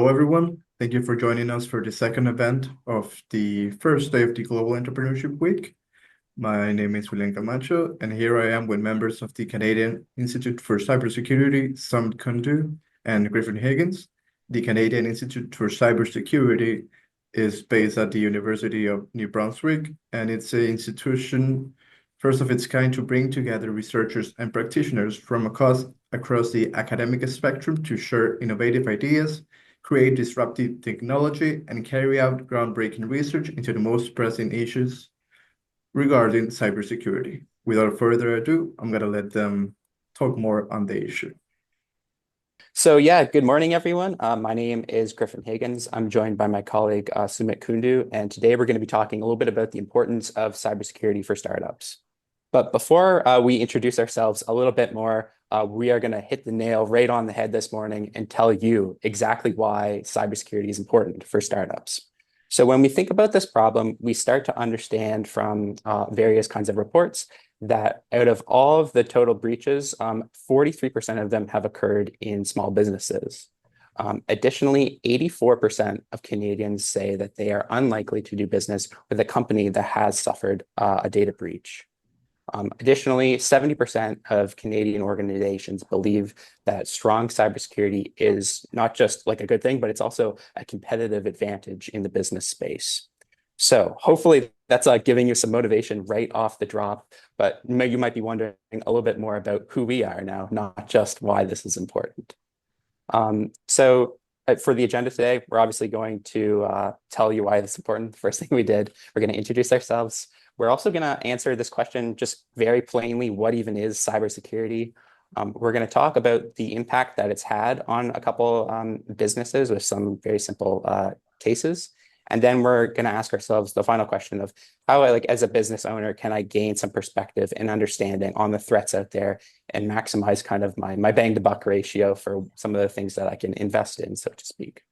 Hello, everyone. Thank you for joining us for the second event of the first day of the Global Entrepreneurship Week. My name is Julian Camacho, and here I am with members of the Canadian Institute for Cybersecurity, Summit Kundu, and Griffin Higgins. The Canadian Institute for Cybersecurity is based at the University of New Brunswick, and it's an institution first of its kind to bring together researchers and practitioners from across the academic spectrum to share innovative ideas, create disruptive technology, and carry out groundbreaking research into the most pressing issues regarding cybersecurity. Without further ado, I'm going to let them talk more on the issue. So yeah, good morning, everyone. My name is Griffin Higgins. I'm joined by my colleague, Sumit Kundu, and today we're going to be talking a little bit about the importance of cybersecurity for startups. But before we introduce ourselves a little bit more, we are going to hit the nail right on the head this morning and tell you exactly why cybersecurity is important for startups. So when we think about this problem, we start to understand from various kinds of reports that out of all of the total breaches, 43% of them have occurred in small businesses. Additionally, 84% of Canadians say that they are unlikely to do business with a company that has suffered a data breach. Additionally, 70% of Canadian organizations believe that strong cybersecurity is not just like a good thing, but it's also a competitive advantage in the business space. So hopefully that's giving you some motivation right off the drop, but you might be wondering a little bit more about who we are now, not just why this is important. So for the agenda today, we're obviously going to tell you why this is important. The first thing we did, we're going to introduce ourselves. We're also going to answer this question just very plainly, what even is cybersecurity? We're going to talk about the impact that it's had on a couple businesses with some very simple cases. And then we're going to ask ourselves the final question of how, as a business owner, can I gain some perspective and understanding on the threats out there and maximize kind of my bang to buck ratio for some of the things that I can invest in, so to speak.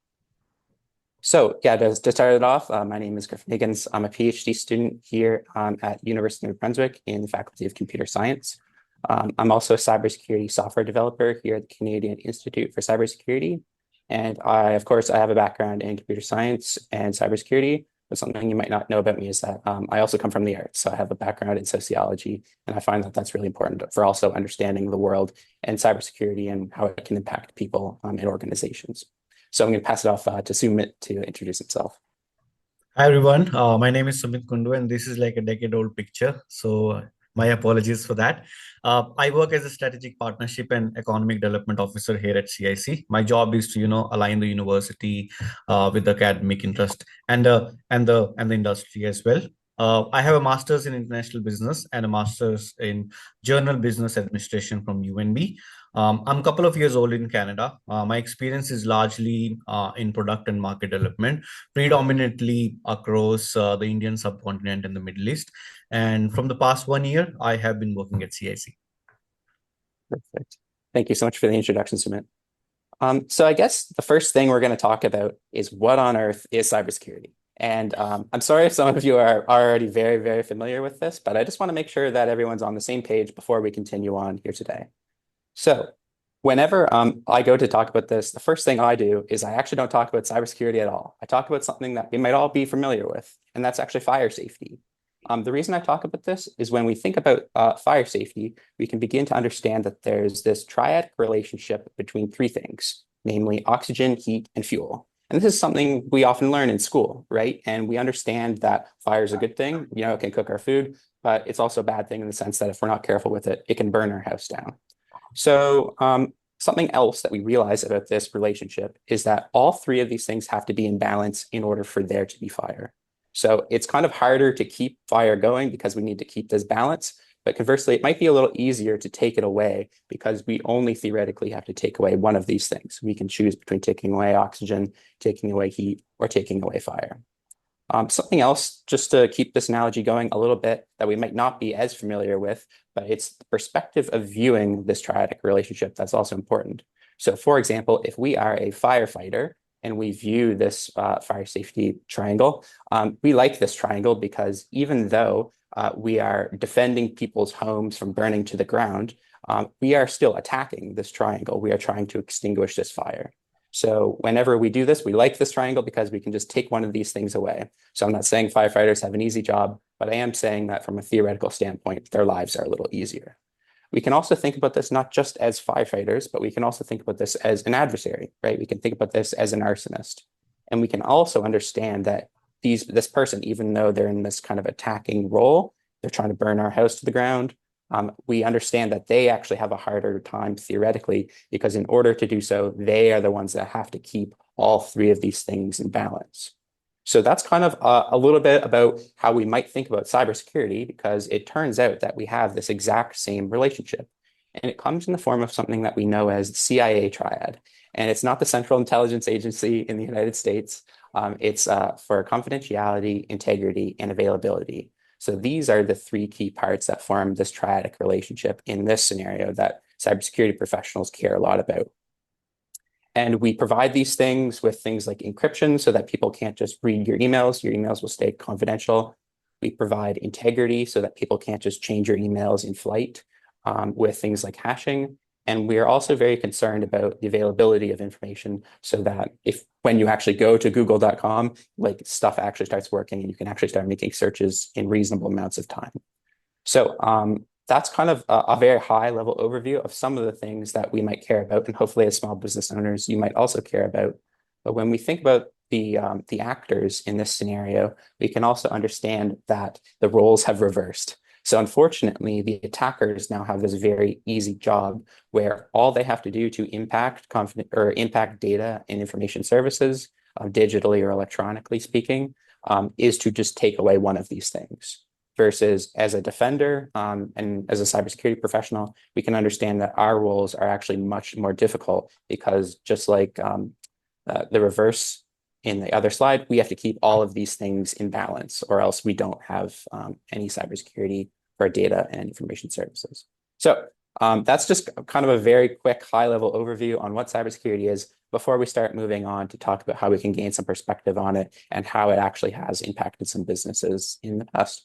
So yeah, to start it off, my name is Griffin Higgins. I'm a PhD student here at University of New Brunswick in the Faculty of Computer Science. I'm also a cybersecurity software developer here at the Canadian Institute for Cybersecurity. And of course, I have a background in computer science and cybersecurity. But something you might not know about me is that I also come from the arts. So I have a background in sociology, and I find that that's really important for also understanding the world and cybersecurity and how it can impact people and organizations. So I'm going to pass it off to Sumit to introduce himself. Hi, everyone. My name is Sumit Kundu, and this is like a decade-old picture. So my apologies for that. I work as a strategic partnership and economic development officer here at CIC. My job is to, align the university with the academic interest and the industry as well. I have a master's in international business and a master's in journal business administration from UNB. I'm a couple of years old in Canada. My experience is largely in product and market development, predominantly across the Indian subcontinent and the Middle East. And from the past 1 year, I have been working at CIC. Perfect. Thank you so much for the introduction, Sumit. So I guess the first thing we're going to talk about is what on earth is cybersecurity? And I'm sorry if some of you are already very, very familiar with this, but I just want to make sure that everyone's on the same page before we continue on here today. So whenever I go to talk about this, the first thing I do is I actually don't talk about cybersecurity at all. I talk about something that we might all be familiar with, and that's actually fire safety. The reason I talk about this is when we think about fire safety, we can begin to understand that there's this triadic relationship between three things, namely oxygen, heat, and fuel. And this is something we often learn in school, right? And we understand that fire is a good thing, it can cook our food, but it's also a bad thing in the sense that if we're not careful with it, it can burn our house down. So something else that we realize about this relationship is that all three of these things have to be in balance in order for there to be fire. So it's kind of harder to keep fire going because we need to keep this balance. But conversely, it might be a little easier to take it away because we only theoretically have to take away one of these things. We can choose between taking away oxygen, taking away heat, or taking away fire. Something else, just to keep this analogy going a little bit, that we might not be as familiar with, but it's the perspective of viewing this triadic relationship that's also important. So for example, if we are a firefighter and we view this fire safety triangle, we like this triangle because even though we are defending people's homes from burning to the ground, we are still attacking this triangle. We are trying to extinguish this fire. So whenever we do this, we like this triangle because we can just take one of these things away. So I'm not saying firefighters have an easy job, but I am saying that from a theoretical standpoint, their lives are a little easier. We can also think about this not just as firefighters, but we can also think about this as an adversary, right? We can think about this as an arsonist. And we can also understand that this person, even though they're in this kind of attacking role, they're trying to burn our house to the ground. We understand that they actually have a harder time theoretically, because in order to do so, they are the ones that have to keep all three of these things in balance. So that's kind of a little bit about how we might think about cybersecurity, because it turns out that we have this exact same relationship. And it comes in the form of something that we know as the CIA triad. And it's not the Central Intelligence Agency in the United States. It's for confidentiality, integrity, and availability. So these are the three key parts that form this triadic relationship in this scenario that cybersecurity professionals care a lot about. And we provide these things with things like encryption so that people can't just read your emails. Your emails will stay confidential. We provide integrity so that people can't just change your emails in flight with things like hashing. And we are also very concerned about the availability of information so that when you actually go to google.com, like stuff actually starts working and you can actually start making searches in reasonable amounts of time. So that's kind of a very high level overview of some of the things that we might care about. And hopefully as small business owners, you might also care about. But when we think about the actors in this scenario, we can also understand that the roles have reversed. So unfortunately, the attackers now have this very easy job where all they have to do to impact data and information services, digitally or electronically speaking, is to just take away one of these things. Versus as a defender and as a cybersecurity professional, we can understand that our roles are actually much more difficult, because just like the reverse in the other slide, we have to keep all of these things in balance, or else we don't have any cybersecurity for data and information services. So that's just kind of a very quick high-level overview on what cybersecurity is before we start moving on to talk about how we can gain some perspective on it and how it actually has impacted some businesses in the past.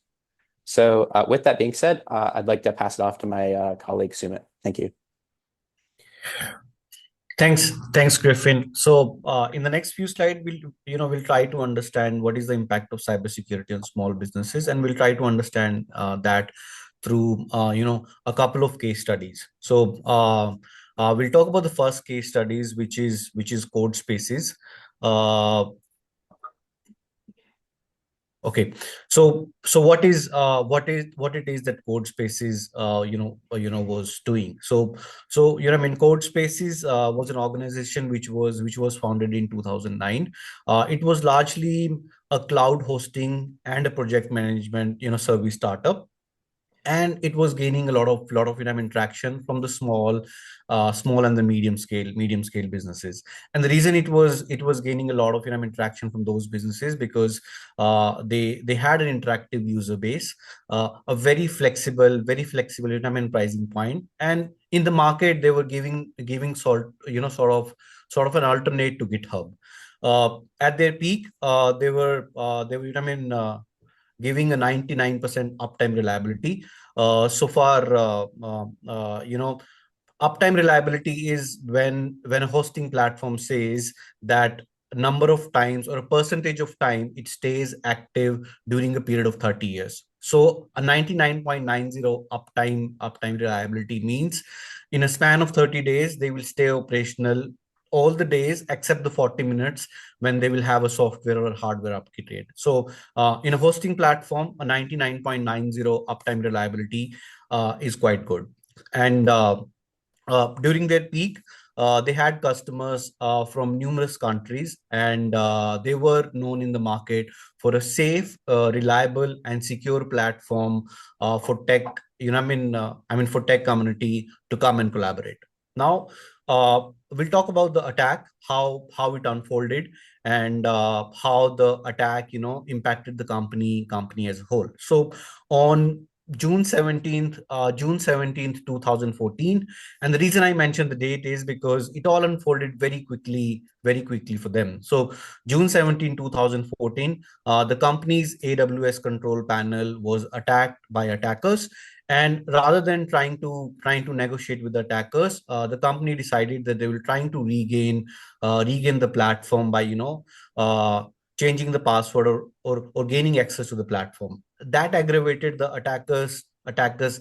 So with that being said, I'd like to pass it off to my colleague, Sumit. Thank you. Thanks, Griffin. So in the next few slides, we'll try to understand what is the impact of cybersecurity on small businesses, and we'll try to understand that through a couple of case studies. So we'll talk about the first case studies, which is code spaces. Okay, so what it is that code spaces was doing. So code spaces was an organization which was founded in 2009. It was largely a cloud hosting and a project management service startup, and it was gaining a lot of traction from the small and the medium scale businesses. And the reason it was gaining a lot of traction from those businesses, because they had an interactive user base, a very flexible pricing point, and in the market they were giving sort of an alternate to GitHub. At their peak, they were giving a 99% uptime reliability. So far, uptime reliability is when a hosting platform says that number of times or a percentage of time it stays active during a period of 30 years. So a 99.90 uptime reliability means in a span of 30 days, they will stay operational all the days except the 40 minutes when they will have a software or hardware upgrade. So in a hosting platform, a 99.90 uptime reliability is quite good. And during their peak, they had customers from numerous countries, and they were known in the market for a safe, reliable, and secure platform for tech. For tech community to come and collaborate. Now, we'll talk about the attack, how it unfolded, and how the attack impacted the company as a whole. So on June 17th, 2014. And the reason I mentioned the date is because it all unfolded very quickly for them. So June 17, 2014, the company's AWS control panel was attacked by attackers, And rather than trying to negotiate with the attackers, the company decided that they will trying to regain the platform by changing the password or gaining access to the platform. That aggravated the attackers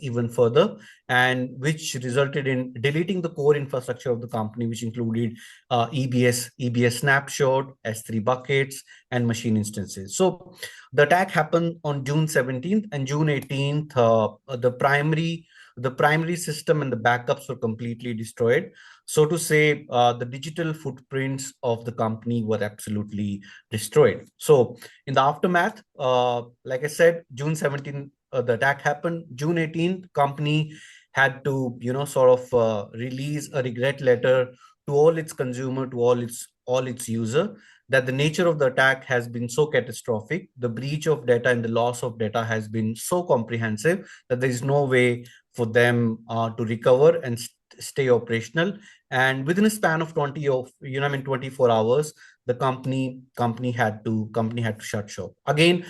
even further, and which resulted in deleting the core infrastructure of the company, which included EBS snapshot, S3 buckets, and machine instances. So the attack happened on June 17th, and June 18th, the primary system and the backups were completely destroyed. So to say, the digital footprints of the company were absolutely destroyed. So in the aftermath, like I said, June 17th, the attack happened. June 18th, company had to, release a regret letter to all its consumer, to all its user, that the nature of the attack has been so catastrophic, the breach of data and the loss of data has been so comprehensive that there is no way for them to recover and stay operational. And within a span of 24 hours, the company had to shut shop again,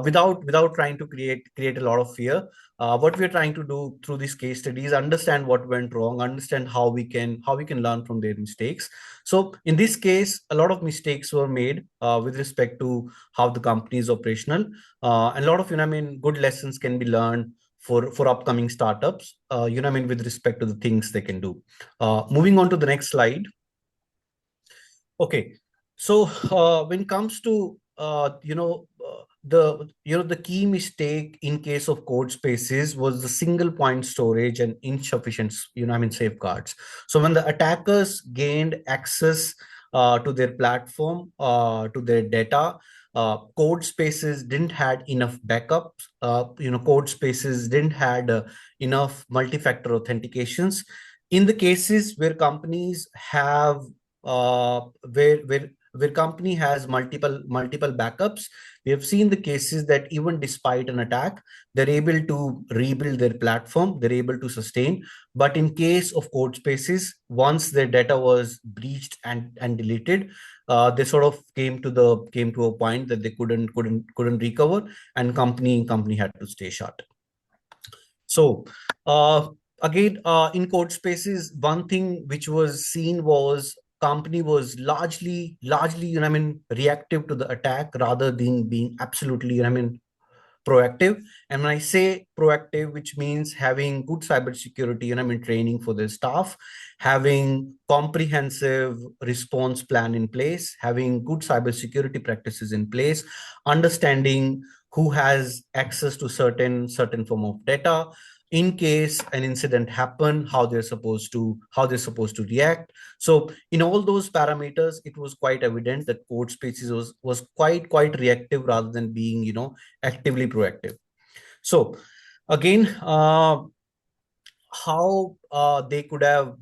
without trying to create a lot of fear. What we're trying to do through this case study is understand what went wrong, understand how we can learn from their mistakes. So in this case, a lot of mistakes were made with respect to how the company is operational. And a lot of good lessons can be learned for upcoming startups, with respect to the things they can do. Moving on to the next slide. Okay, so when it comes to the key mistake in case of code spaces was the single point storage and insufficient safeguards. So when the attackers gained access to their platform, to their data, code spaces didn't had enough backups. Code spaces didn't had enough multi-factor authentications. In the cases where companies have where company has multiple backups, we have seen the cases that even despite an attack, they're able to rebuild their platform, they're able to sustain. But in case of code spaces, once their data was breached and deleted, they sort of came to a point that they couldn't recover, and company had to stay shut. So again, in code spaces, one thing which was seen was company was largely reactive to the attack rather than being absolutely proactive. And when I say proactive, which means having good cybersecurity training for their staff, having comprehensive response plan in place, having good cybersecurity practices in place, understanding who has access to certain form of data, in case an incident happen, how they're supposed to react. So in all those parameters, it was quite evident that code spaces was quite reactive rather than being actively proactive. So again, how they could have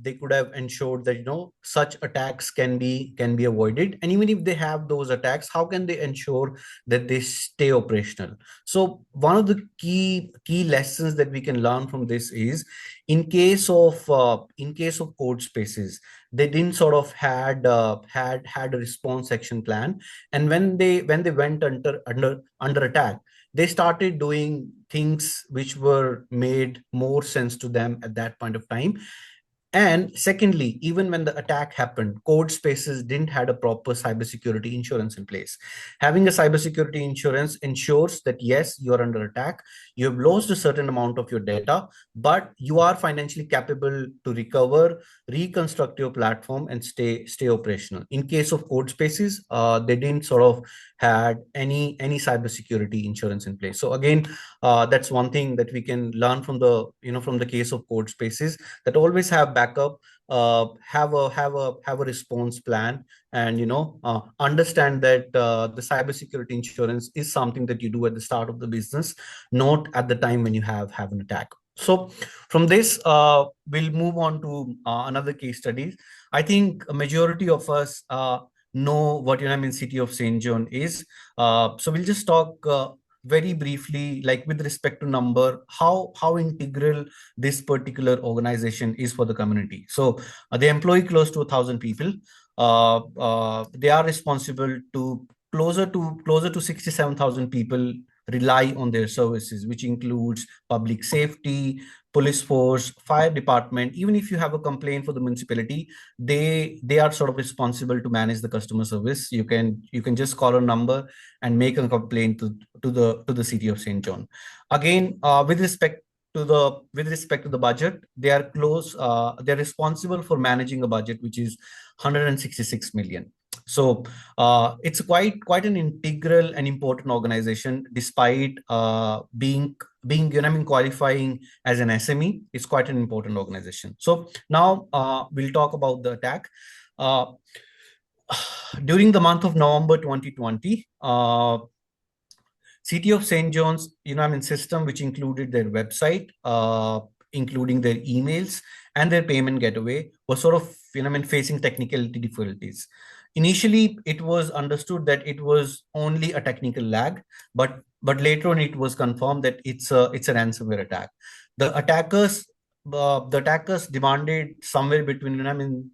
ensured that such attacks can be avoided, and even if they have those attacks, how can they ensure that they stay operational? So one of the key lessons that we can learn from this is, in case of code spaces, they didn't sort of had a response action plan, and when they went under attack, they started doing things which were made more sense to them at that point of time. And secondly, even when the attack happened, code spaces didn't had a proper cybersecurity insurance in place. Having a cybersecurity insurance ensures that yes, you're under attack, you have lost a certain amount of your data, but you are financially capable to recover, reconstruct your platform, and stay operational. In case of code spaces, they didn't sort of had any cybersecurity insurance in place. So again, that's one thing that we can learn from the case of code spaces, that always have backup, have a response plan, and understand that the cybersecurity insurance is something that you do at the start of the business, not at the time when you have an attack. So from this, we'll move on to another case study. I think a majority of us know what City of St. John is. So we'll just talk very briefly, like with respect to number, how integral this particular organization is for the community. So they employ close to 1,000 people. They are responsible to closer to 67,000 people rely on their services, which includes public safety, police force, fire department. Even if you have a complaint for the municipality, they are sort of responsible to manage the customer service. You can just call a number and make a complaint to the city of St. John. Again, with respect to the budget, they're responsible for managing a budget which is 166 million. So it's quite an integral and important organization, despite being qualifying as an SME. It's quite an important organization. So now we'll talk about the attack. During the month of November 2020, City of St. John's, system, which included their website, including their emails and their payment gateway, was sort of, facing technical difficulties. Initially, it was understood that it was only a technical lag, but later on it was confirmed that it's a ransomware attack. The attackers demanded somewhere between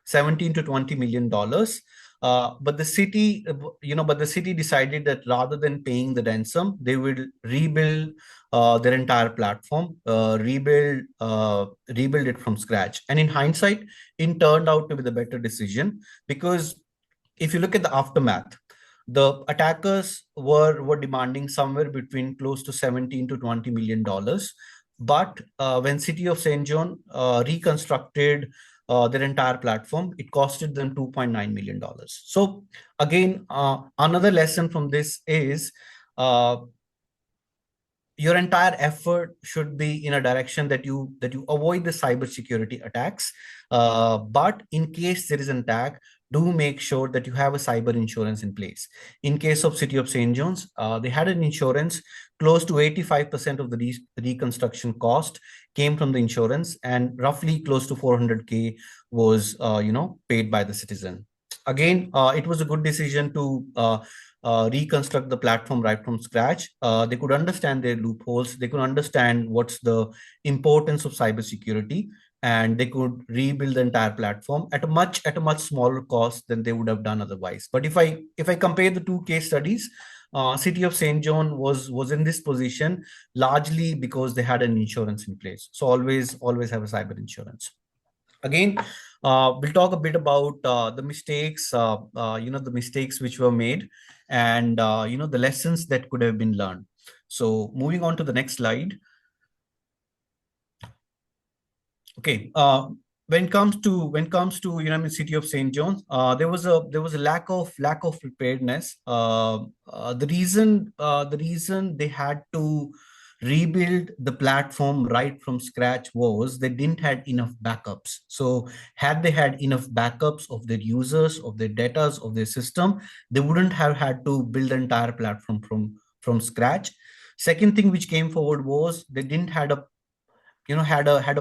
17 to 20 million dollars. But the city decided that rather than paying the ransom, they would rebuild their entire platform, rebuild it from scratch. And in hindsight, it turned out to be the better decision, because if you look at the aftermath, the attackers were demanding somewhere between close to 17 to 20 million dollars. But when City of St. John reconstructed their entire platform, it costed them $2.9 million. So again, another lesson from this is your entire effort should be in a direction that you avoid the cybersecurity attacks. But in case there is an attack, do make sure that you have a cyber insurance in place. In case of City of St. John's, they had an insurance. Close to 85% of the reconstruction cost came from the insurance, and roughly close to 400K was paid by the citizen. Again, it was a good decision to reconstruct the platform right from scratch. They could understand their loopholes. They could understand what's the importance of cybersecurity, and they could rebuild the entire platform at a much smaller cost than they would have done otherwise. But if I compare the two case studies, City of St. John was in this position largely because they had an insurance in place. So always have a cyber insurance. Again, we'll talk a bit about the mistakes, the mistakes which were made, and the lessons that could have been learned. So moving on to the next slide. Okay, when it comes to City of St. John's, there was a lack of preparedness. The reason they had to rebuild the platform right from scratch was they didn't had enough backups. So had they had enough backups of their users, of their data, of their system, they wouldn't have had to build the entire platform from scratch. Second thing which came forward was they didn't had a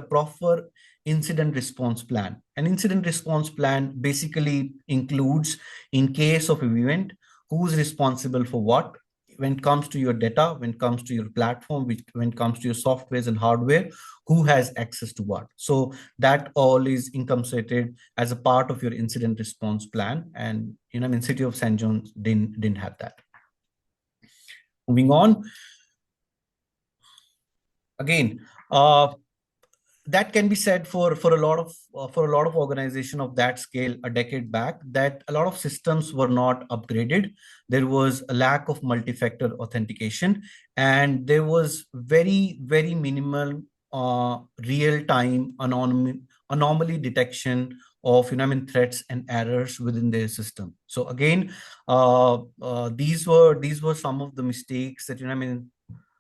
proper incident response plan. An incident response plan basically includes, in case of an event, who's responsible for what, when it comes to your data, when it comes to your platform, when it comes to your softwares and hardware, who has access to what. So that all is incorporated as a part of your incident response plan. And City of St. John's didn't have that. Moving on. Again, that can be said for a lot of organizations of that scale a decade back, that a lot of systems were not upgraded. There was a lack of multi-factor authentication, and there was very minimal real-time anomaly detection of threats and errors within their system. So again, these were some of the mistakes that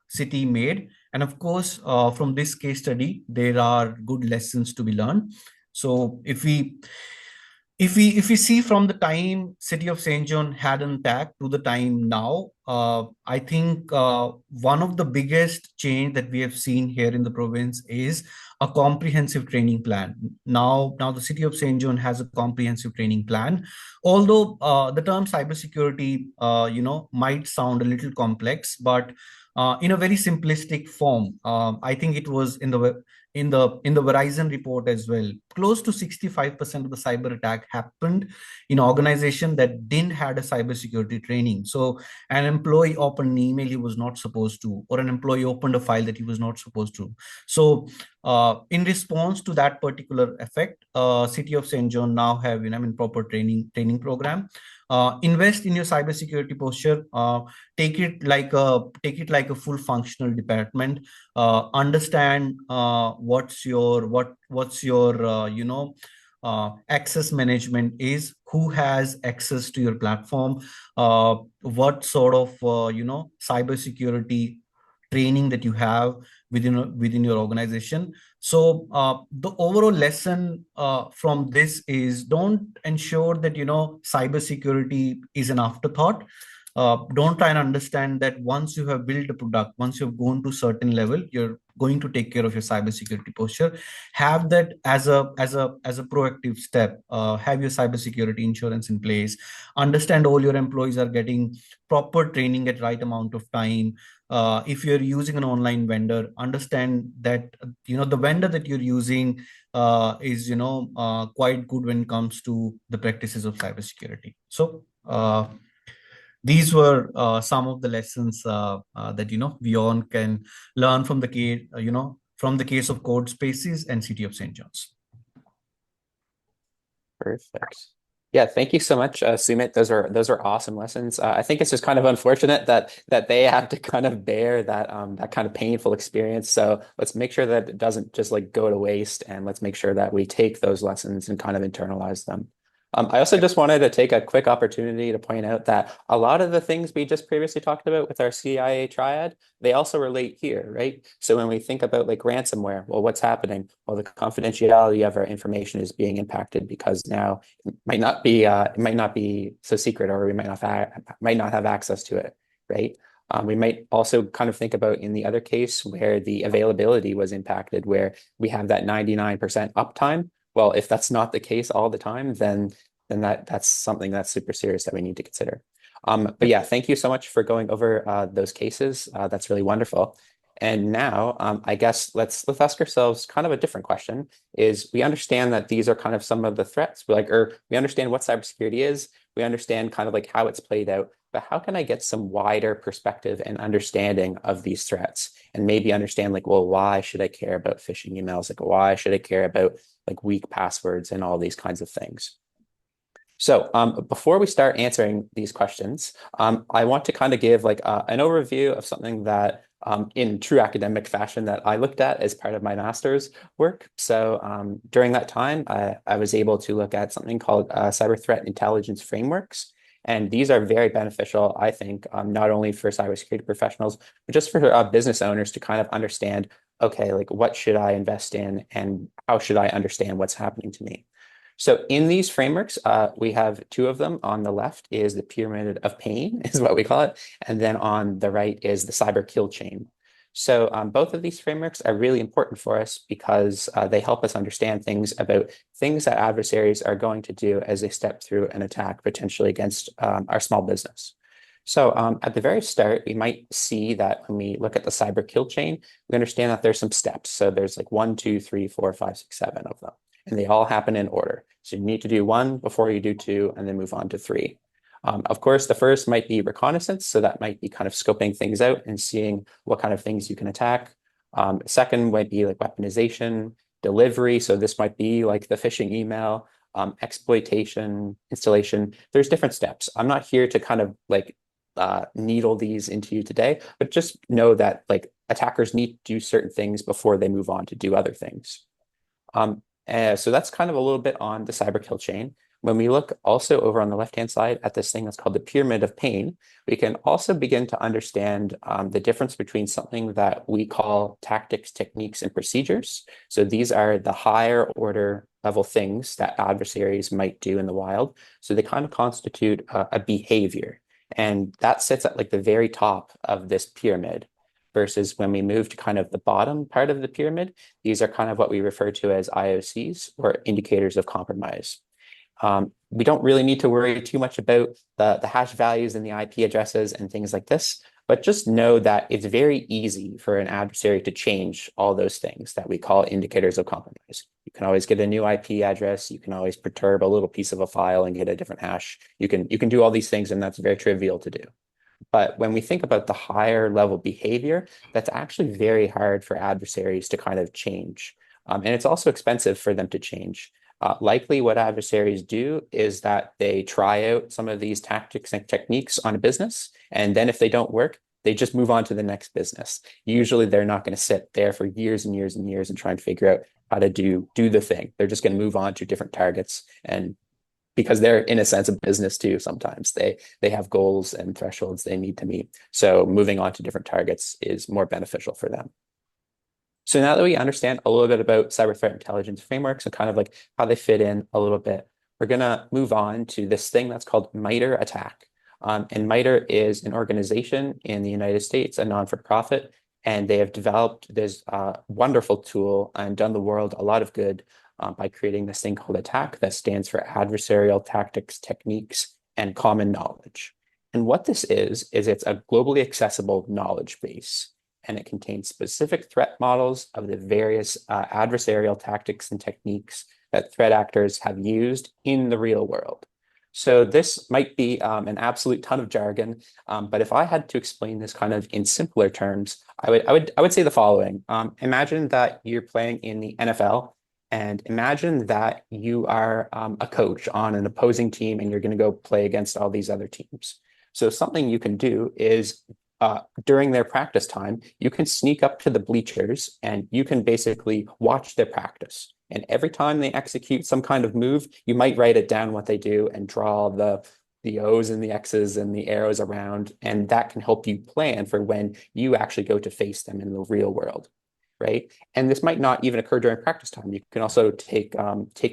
City made. And of course, from this case study, there are good lessons to be learned. So if we see from the time City of St. John had an attack to the time now, I think one of the biggest change that we have seen here in the province is a comprehensive training plan. Now the City of St. John has a comprehensive training plan. Although the term cybersecurity, might sound a little complex, but in a very simplistic form, I think it was in the in the Verizon report as well, close to 65% of the cyber attack happened in organization that didn't had a cybersecurity training. So an employee opened an email he was not supposed to, or an employee opened a file that he was not supposed to. So in response to that particular effect, City of St. John now have, proper training program. Invest in your cybersecurity posture. Take it like a full functional department. Understand what's your access management is, who has access to your platform, what sort of cybersecurity training that you have within your organization. So the overall lesson from this is, don't ensure that cybersecurity is an afterthought. Don't try and understand that once you have built a product, once you've gone to certain level, you're going to take care of your cybersecurity posture. Have that as a proactive step. Have your cybersecurity insurance in place. Understand all your employees are getting proper training at right amount of time. If you're using an online vendor, understand that the vendor that you're using is quite good when it comes to the practices of cybersecurity. So these were some of the lessons that we all can learn from the case of Code Spaces and City of St. John's. Perfect. Yeah, thank you so much, Sumit. Those are awesome lessons. I think it's just kind of unfortunate that they have to kind of bear that kind of painful experience. So let's make sure that it doesn't just like go to waste, and let's make sure that we take those lessons and kind of internalize them. I also just wanted to take a quick opportunity to point out that a lot of the things we just previously talked about with our CIA triad, they also relate here, right? So when we think about like ransomware, well, what's happening? Well, the confidentiality of our information is being impacted because now it might not be so secret, or we might not have access to it, right? We might also kind of think about in the other case where the availability was impacted, where we have that 99% uptime. Well, if that's not the case all the time, then that's something that's super serious that we need to consider. But yeah, thank you so much for going over those cases. That's really wonderful. And now, I guess let's ask ourselves kind of a different question. Is we understand that these are kind of some of the threats. We understand what cybersecurity is. We understand kind of like how it's played out. But how can I get some wider perspective and understanding of these threats, and maybe understand like, well, why should I care about phishing emails? Like, why should I care about like weak passwords and all these kinds of things? So before we start answering these questions, I want to kind of give like an overview of something that in true academic fashion that I looked at as part of my master's work. So during that time, I was able to look at something called cyber threat intelligence frameworks. And these are very beneficial, I think, not only for cybersecurity professionals, but just for business owners to kind of understand, okay, like what should I invest in and how should I understand what's happening to me? So in these frameworks, we have two of them. On the left is the pyramid of pain, is what we call it. And then on the right is the cyber kill chain. So both of these frameworks are really important for us because they help us understand things about things that adversaries are going to do as they step through an attack potentially against our small business. So at the very start, we might see that when we look at the cyber kill chain, we understand that there's some steps. So there's like 1, 2, 3, 4, 5, 6, 7 of them, and they all happen in order. So you need to do 1 before you do 2, and then move on to 3. Of course, the first might be reconnaissance. So that might be kind of scoping things out and seeing what kind of things you can attack. Second might be like weaponization, delivery. So this might be like the phishing email, exploitation, installation. There's different steps. I'm not here to kind of like needle these into you today, but just know that like attackers need to do certain things before they move on to do other things. So that's kind of a little bit on the cyber kill chain. When we look also over on the left-hand side at this thing that's called the pyramid of pain, we can also begin to understand the difference between something that we call tactics, techniques, and procedures. So these are the higher order level things that adversaries might do in the wild. So they kind of constitute a behavior. And that sits at like the very top of this pyramid. Versus when we move to kind of the bottom part of the pyramid, these are kind of what we refer to as IOCs, or indicators of compromise. We don't really need to worry too much about the hash values and the IP addresses and things like this. But just know that it's very easy for an adversary to change all those things that we call indicators of compromise. You can always get a new IP address. You can always perturb a little piece of a file and get a different hash. You can do all these things, and that's very trivial to do. But when we think about the higher level behavior, that's actually very hard for adversaries to kind of change. And it's also expensive for them to change. Likely what adversaries do is that they try out some of these tactics and techniques on a business, and then if they don't work, they just move on to the next business. Usually they're not going to sit there for years and years and years and try and figure out how to do the thing. They're just going to move on to different targets, and because they're in a sense a business too, sometimes they have goals and thresholds they need to meet. So moving on to different targets is more beneficial for them. So now that we understand a little bit about cyber threat intelligence frameworks and kind of like how they fit in a little bit, we're going to move on to this thing that's called MITRE ATT&CK. And MITRE is an organization in the United States, a non-for-profit, and they have developed this wonderful tool and done the world a lot of good by creating this thing called ATT&CK that stands for Adversarial Tactics, Techniques, and Common Knowledge. And what this is it's a globally accessible knowledge base, and it contains specific threat models of the various adversarial tactics and techniques that threat actors have used in the real world. So this might be an absolute ton of jargon, but if I had to explain this kind of in simpler terms, I would say the following. Imagine that you're playing in the NFL, and imagine that you are a coach on an opposing team and you're going to go play against all these other teams. So something you can do is during their practice time, you can sneak up to the bleachers and you can basically watch their practice. And every time they execute some kind of move, you might write it down what they do and draw the O's and the X's and the arrows around. And that can help you plan for when you actually go to face them in the real world, right? And this might not even occur during practice time. You can also take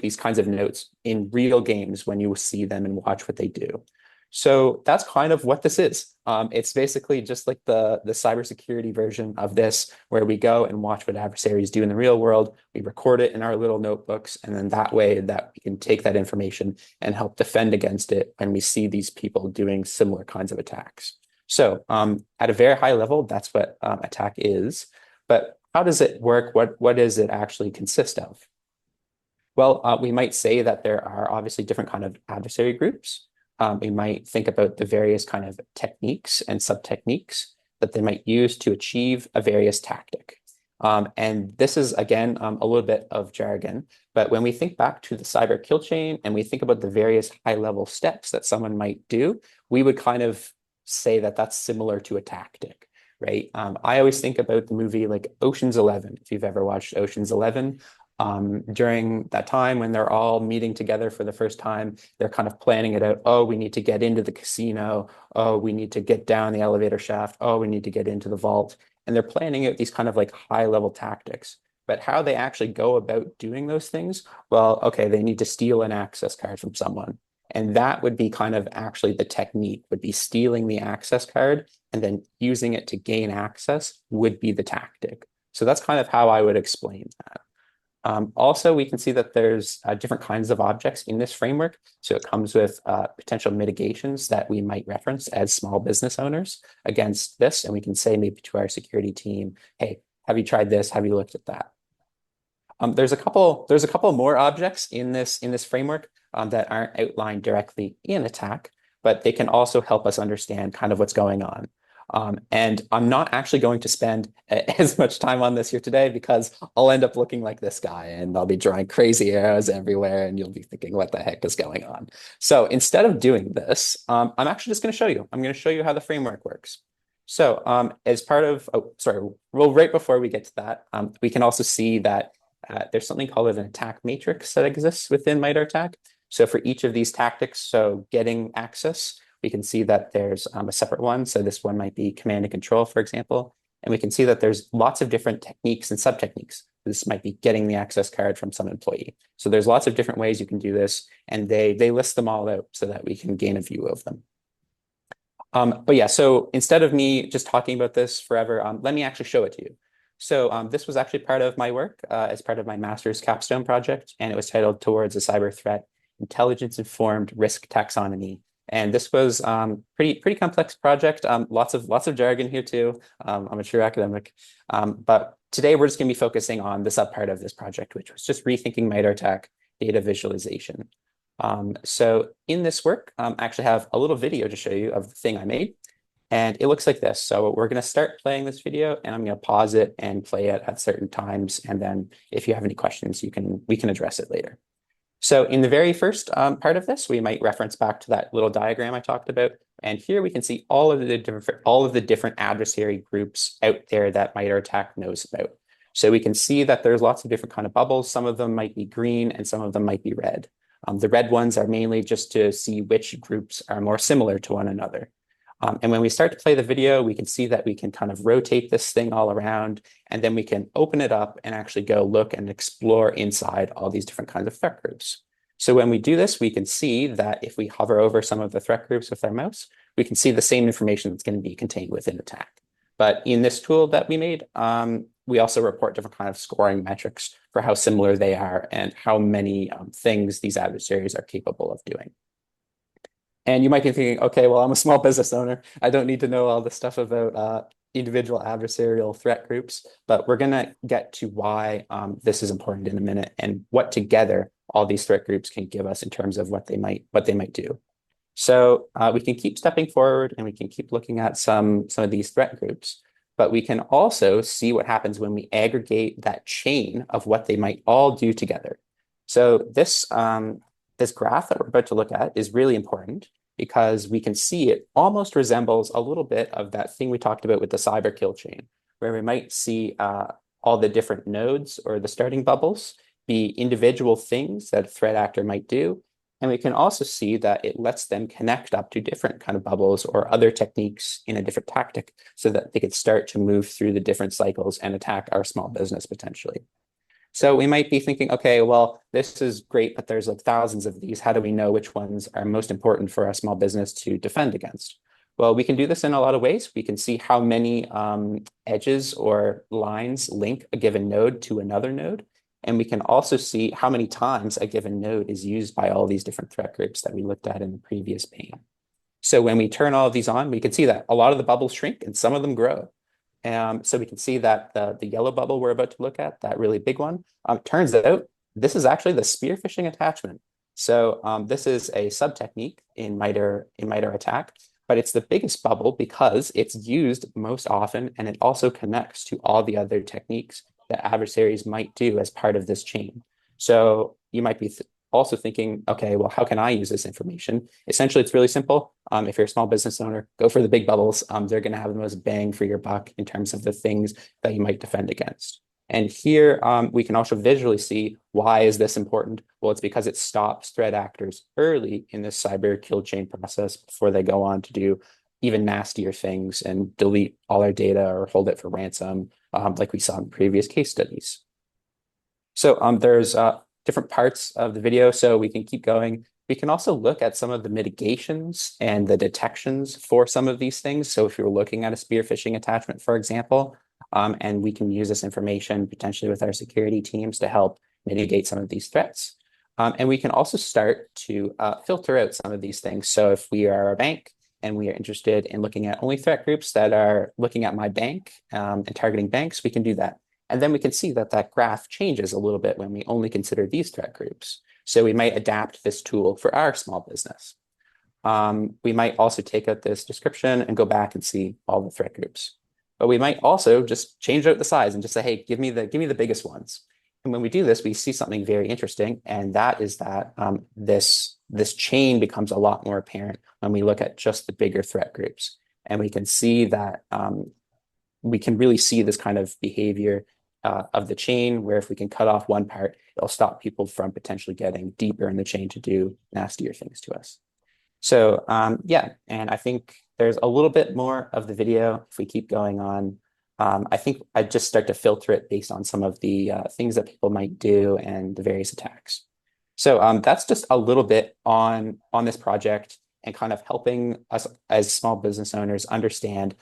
these kinds of notes in real games when you see them and watch what they do. So that's kind of what this is. It's basically just like the cybersecurity version of this, where we go and watch what adversaries do in the real world. We record it in our little notebooks, and then that way that we can take that information and help defend against it when we see these people doing similar kinds of attacks. So at a very high level, that's what ATT&CK is. But how does it work? What does it actually consist of? Well, we might say that there are obviously different kind of adversary groups. We might think about the various kind of techniques and sub-techniques that they might use to achieve a various tactic. And this is, again, a little bit of jargon, but when we think back to the cyber kill chain and we think about the various high-level steps that someone might do, we would kind of say that that's similar to a tactic, right? I always think about the movie like Ocean's 11, if you've ever watched Ocean's 11. During that time when they're all meeting together for the first time, they're kind of planning it out. Oh, we need to get into the casino. Oh, we need to get down the elevator shaft. Oh, we need to get into the vault. And they're planning out these kind of like high level tactics. But how they actually go about doing those things, well, okay, they need to steal an access card from someone. And that would be kind of actually the technique, would be stealing the access card and then using it to gain access would be the tactic. So that's kind of how I would explain that. Also, we can see that there's different kinds of objects in this framework. So it comes with potential mitigations that we might reference as small business owners against this. And we can say maybe to our security team, hey, have you tried this? Have you looked at that? There's a couple more objects in this framework that aren't outlined directly in ATT&CK, but they can also help us understand kind of what's going on. And I'm not actually going to spend as much time on this here today because I'll end up looking like this guy and I'll be drawing crazy arrows everywhere and you'll be thinking, what the heck is going on? So instead of doing this, I'm actually just going to show you. I'm going to show you how the framework works. So as part of, well, right before we get to that, we can also see that there's something called an attack matrix that exists within MITRE ATT&CK. So for each of these tactics, so getting access, we can see that there's a separate one. So this one might be command and control, for example. And we can see that there's lots of different techniques and sub-techniques. This might be getting the access card from some employee. So there's lots of different ways you can do this. And they list them all out so that we can gain a view of them. But yeah, so instead of me just talking about this forever, let me actually show it to you. So this was actually part of my work as part of my master's capstone project. And it was titled Towards a Cyber Threat, Intelligence-Informed Risk Taxonomy And this was pretty complex project. Lots of jargon here too. I'm a true academic. But today we're just going to be focusing on the subpart of this project, which was just rethinking MITRE data visualization. So in this work, I actually have a little video to show you of the thing I made. And it looks like this. So we're going to start playing this video, and I'm going to pause it and play it at certain times. And then if you have any questions, we can address it later. So in the very first part of this, we might reference back to that little diagram I talked about. And here we can see all of the different adversary groups out there that MITRE knows about. So we can see that there's lots of different kind of bubbles. Some of them might be green and some of them might be red. The red ones are mainly just to see which groups are more similar to one another. And when we start to play the video, we can see that we can kind of rotate this thing all around, and then we can open it up and actually go look and explore inside all these different kinds of threat groups. So when we do this, we can see that if we hover over some of the threat groups with our mouse, we can see the same information that's going to be contained within attack. But in this tool that we made, we also report different kind of scoring metrics for how similar they are and how many things these adversaries are capable of doing. And you might be thinking, okay, well, I'm a small business owner. I don't need to know all this stuff about individual adversarial threat groups, but we're going to get to why this is important in a minute and what together all these threat groups can give us in terms of what they might do. So we can keep stepping forward and we can keep looking at some of these threat groups, but we can also see what happens when we aggregate that chain of what they might all do together. So this graph that we're about to look at is really important because we can see it almost resembles a little bit of that thing we talked about with the cyber kill chain, where we might see all the different nodes or the starting bubbles be individual things that a threat actor might do. And we can also see that it lets them connect up to different kind of bubbles or other techniques in a different tactic so that they could start to move through the different cycles and attack our small business potentially. So we might be thinking, okay, well, this is great, but there's like thousands of these. How do we know which ones are most important for a small business to defend against? Well, we can do this in a lot of ways. We can see how many edges or lines link a given node to another node. And we can also see how many times a given node is used by all these different threat groups that we looked at in the previous pane. So when we turn all of these on, we can see that a lot of the bubbles shrink and some of them grow. So we can see that the yellow bubble we're about to look at, that really big one, turns out this is actually the spear phishing attachment. So this is a sub-technique in MITRE attack, but it's the biggest bubble because it's used most often, and it also connects to all the other techniques that adversaries might do as part of this chain. So you might be also thinking, okay, well, how can I use this information? Essentially, it's really simple. If you're a small business owner, go for the big bubbles. They're going to have the most bang for your buck in terms of the things that you might defend against. And here we can also visually see why is this important? Well, it's because it stops threat actors early in this cyber kill chain process before they go on to do even nastier things and delete all our data or hold it for ransom, like we saw in previous case studies. So there's different parts of the video, so we can keep going. We can also look at some of the mitigations and the detections for some of these things. So if you're looking at a spear phishing attachment, for example, and we can use this information potentially with our security teams to help mitigate some of these threats. And we can also start to filter out some of these things. So if we are a bank and we are interested in looking at only threat groups that are looking at my bank and targeting banks, we can do that. And then we can see that that graph changes a little bit when we only consider these threat groups. So we might adapt this tool for our small business. We might also take out this description and go back and see all the threat groups. But we might also just change out the size and just say, hey, give me the biggest ones. And when we do this, we see something very interesting. And that is that this chain becomes a lot more apparent when we look at just the bigger threat groups. And we can see that we can really see this kind of behavior of the chain, where if we can cut off one part, it'll stop people from potentially getting deeper in the chain to do nastier things to us. So yeah, and I think there's a little bit more of the video if we keep going on. I think I'd just start to filter it based on some of the things that people might do and the various attacks. So that's just a little bit on this project and kind of helping us as small business owners understand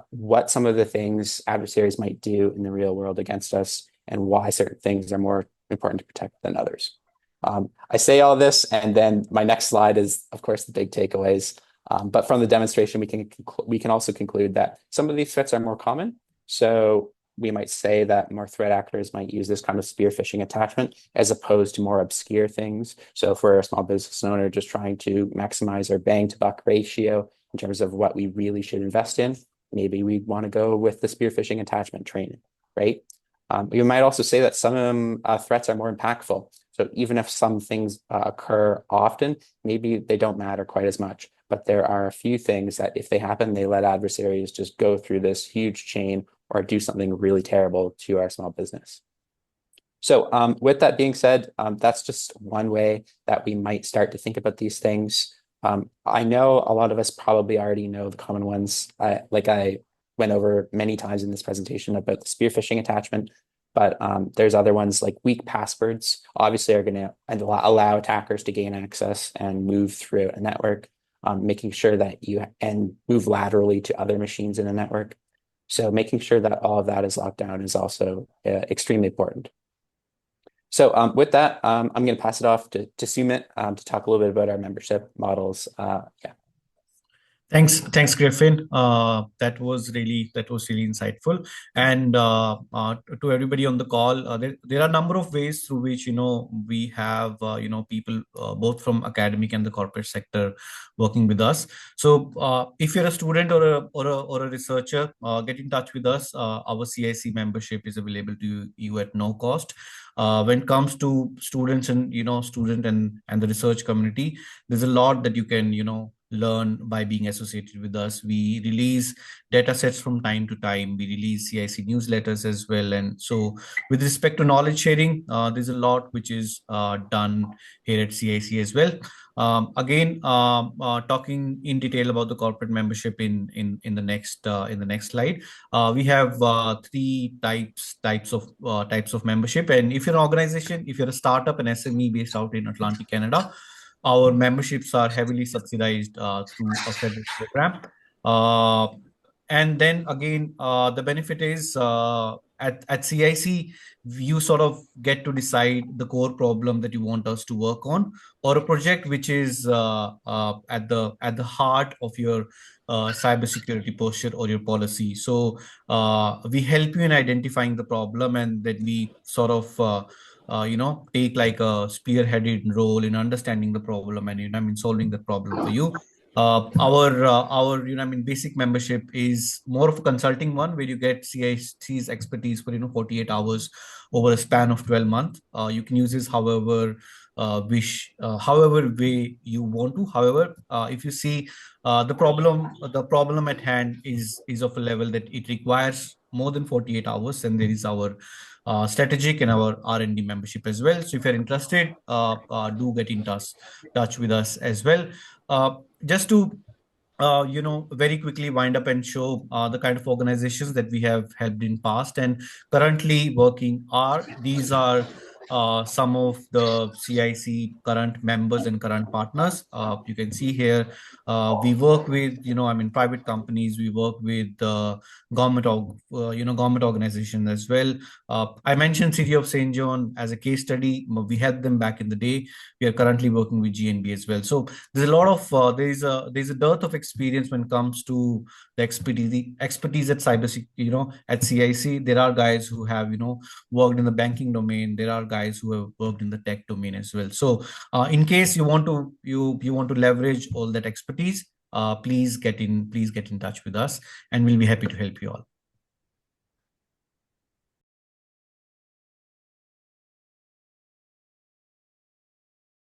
what some of the things adversaries might do in the real world against us and why certain things are more important to protect than others. I say all this, and then my next slide is, of course, the big takeaways. But from the demonstration, we can also conclude that some of these threats are more common. So we might say that more threat actors might use this kind of spear phishing attachment as opposed to more obscure things. So if we're a small business owner just trying to maximize our bang to buck ratio in terms of what we really should invest in, maybe we want to go with the spear phishing attachment training, right? You might also say that some threats are more impactful. So even if some things occur often, maybe they don't matter quite as much. But there are a few things that if they happen, they let adversaries just go through this huge chain or do something really terrible to our small business. So with that being said, that's just one way that we might start to think about these things. I know a lot of us probably already know the common ones. Like I went over many times in this presentation about the spear phishing attachment, but there's other ones like weak passwords, obviously are going to allow attackers to gain access and move through a network, making sure that and move laterally to other machines in a network. So making sure that all of that is locked down is also extremely important. So with that, I'm going to pass it off to Sumit to talk a little bit about our membership models. Yeah. Thanks, Griffin. That was really insightful. And to everybody on the call, there are a number of ways through which we have people both from academic and the corporate sector working with us. So if you're a student or a researcher, get in touch with us. Our CIC membership is available to you at no cost. When it comes to students and student and the research community, there's a lot that you can learn by being associated with us. We release data sets from time to time. We release CIC newsletters as well. And so with respect to knowledge sharing, there's a lot which is done here at CIC as well. Again, talking in detail about the corporate membership in the next slide. We have three types of membership. And if you're an organization, if you're a startup, an SME based out in Atlantic Canada, our memberships are heavily subsidized through a federal program. And then again, the benefit is at CIC, you sort of get to decide the core problem that you want us to work on, or a project which is at the heart of your cybersecurity posture or your policy. So we help you in identifying the problem, and then we sort of take like a spearheaded role in understanding the problem and solving the problem for you. Our basic membership is more of a consulting one where you get CIC's expertise for 48 hours over a span of 12 months. You can use this however way you want to. However, if you see the problem at hand is of a level that it requires more than 48 hours, and there is our strategic and our R&D membership as well. So if you're interested, do get in touch with us as well. Just to very quickly wind up and show the kind of organizations that we have helped in past and currently working these are some of the CIC current members and current partners. You can see here, we work with, private companies, we work with government organizations as well. I mentioned City of St. John as a case study. We had them back in the day. We are currently working with GNB as well. So there's a lot of there's a dearth of experience when it comes to the expertise at cybersecurity. At CIC, there are guys who have worked in the banking domain. There are guys who have worked in the tech domain as well. So in case you want to leverage all that expertise, please get in touch with us, and we'll be happy to help you all.